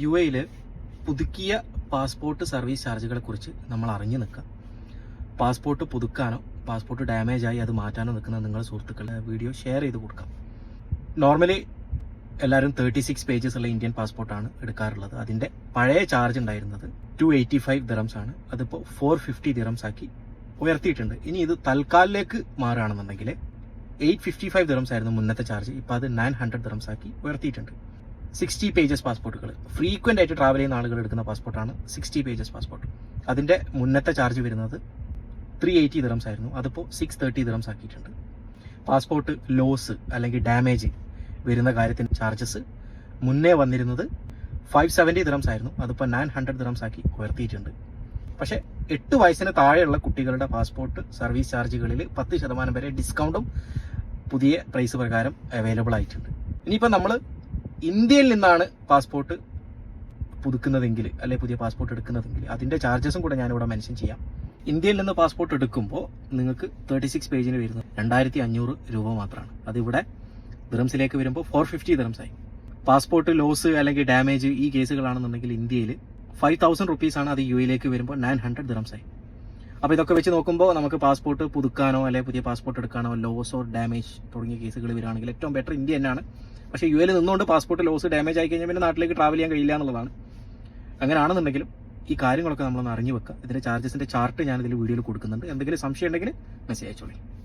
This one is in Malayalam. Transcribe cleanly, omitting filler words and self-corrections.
UAE പുതുക്കിയ പാസ്പോർട്ട് സർവീസ് ചാർജുകളെ കുറിച്ച് നമ്മൾ അറിഞ്ഞു നിൽക്കുക. പാസ്പോർട്ട് പുതുക്കാനോ പാസ്പോർട്ട് ഡാമേജ് ആയി അത് മാറ്റാനോ നിൽക്കുന്ന നിങ്ങളുടെ സുഹൃത്തുക്കളുടെ വീഡിയോ ഷെയർ ചെയ്ത് കൊടുക്കാം. നോർമലി എല്ലാവരും 36 പേജസ് ഉള്ള ഇന്ത്യൻ പാസ്പോർട്ടാണ് എടുക്കാറുള്ളത്. അതിൻ്റെ പഴയ ചാർജ് ഉണ്ടായിരുന്നത് 285 ദിറംസ് ആണ്. അതിപ്പോൾ 450 ദിറംസ് ആക്കി ഉയർത്തിയിട്ടുണ്ട്. ഇനി ഇത് തൽക്കാലിലേക്ക് മാറുകയാണെന്നുണ്ടെങ്കിൽ 855 ദിറംസ് ആയിരുന്നു മുന്നത്തെ ചാർജ്. ഇപ്പോൾ അത് 900 ദിറംസ് ആക്കി ഉയർത്തിയിട്ടുണ്ട്. 60 പേജസ് പാസ്പോർട്ടുകൾ, ഫ്രീക്വൻ്റ് ആയിട്ട് ട്രാവൽ ചെയ്യുന്ന ആളുകൾ എടുക്കുന്ന പാസ്പോർട്ടാണ് 60 പേജസ് പാസ്പോർട്ട്. അതിൻ്റെ മുന്നത്തെ ചാർജ് വരുന്നത് 380 ദിറംസ് ആയിരുന്നു. അതിപ്പോൾ 630 ദിറംസ് ആക്കിയിട്ടുണ്ട്. പാസ്പോർട്ട് ലോസ് അല്ലെങ്കിൽ ഡാമേജ് വരുന്ന കാര്യത്തിന് ചാർജസ് മുന്നേ വന്നിരുന്നത് 570 ദിറംസ് ആയിരുന്നു. അതിപ്പോൾ 900 ദിറംസ് ആക്കി ഉയർത്തിയിട്ടുണ്ട്. പക്ഷേ 8 വയസ്സിന് താഴെയുള്ള കുട്ടികളുടെ പാസ്പോർട്ട് സർവീസ് ചാർജുകളിൽ 10% വരെ ഡിസ്കൗണ്ടും പുതിയ പ്രൈസ് പ്രകാരം അവൈലബിൾ ആയിട്ടുണ്ട്. ഇനിയിപ്പോൾ നമ്മൾ ഇന്ത്യയിൽ നിന്നാണ് പാസ്പോർട്ട് പുതുക്കുന്നതെങ്കിൽ അല്ലെങ്കിൽ പുതിയ പാസ്പോർട്ട് എടുക്കുന്നതെങ്കിൽ അതിൻ്റെ ചാർജസും കൂടെ ഞാനിവിടെ മെൻഷൻ ചെയ്യാം. ഇന്ത്യയിൽ നിന്ന് പാസ്പോർട്ട് എടുക്കുമ്പോൾ നിങ്ങൾക്ക് 36 പേജിന് വരുന്നത് 2500 രൂപ മാത്രമാണ്. അതിവിടെ ദിറംസിലേക്ക് വരുമ്പോൾ 450 ദിറംസ് ആയി. പാസ്പോർട്ട് ലോസ് അല്ലെങ്കിൽ ഡാമേജ് ഈ കേസുകളാണെന്നുണ്ടെങ്കിൽ ഇന്ത്യയിൽ 5000 റുപ്പീസാണ്. അത് UAE വരുമ്പോൾ 900 ദിറംസ് ആയി. അപ്പോൾ ഇതൊക്കെ വെച്ച് നോക്കുമ്പോൾ നമുക്ക് പാസ്പോർട്ട് പുതുക്കാനോ അല്ലെങ്കിൽ പുതിയ പാസ്പോർട്ട് എടുക്കാനോ ലോസ് ഓർ ഡാമേജ് തുടങ്ങിയ കേസുകൾ വരികയാണെങ്കിൽ ഏറ്റവും ബെറ്റർ ഇന്ത്യ തന്നെയാണ്. പക്ഷേ UAE നിന്നുകൊണ്ട് പാസ്പോർട്ട് ലോസ് ഡാമേജ് ആയി കഴിഞ്ഞാൽ പിന്നെ നാട്ടിലേക്ക് ട്രാവൽ ചെയ്യാൻ കഴിയില്ല എന്നുള്ളതാണ്. അങ്ങനെയാണെന്നുണ്ടെങ്കിലും ഈ കാര്യങ്ങളൊക്കെ നമ്മളൊന്ന് അറിഞ്ഞു വെക്കുക. ഇതിൻ്റെ ചാർജസിൻ്റെ ചാർട്ട് ഞാനിതിൽ വീഡിയോയിൽ കൊടുക്കുന്നുണ്ട്. എന്തെങ്കിലും സംശയം ഉണ്ടെങ്കിൽ മെസ്സേജ് അയച്ചോളൂ.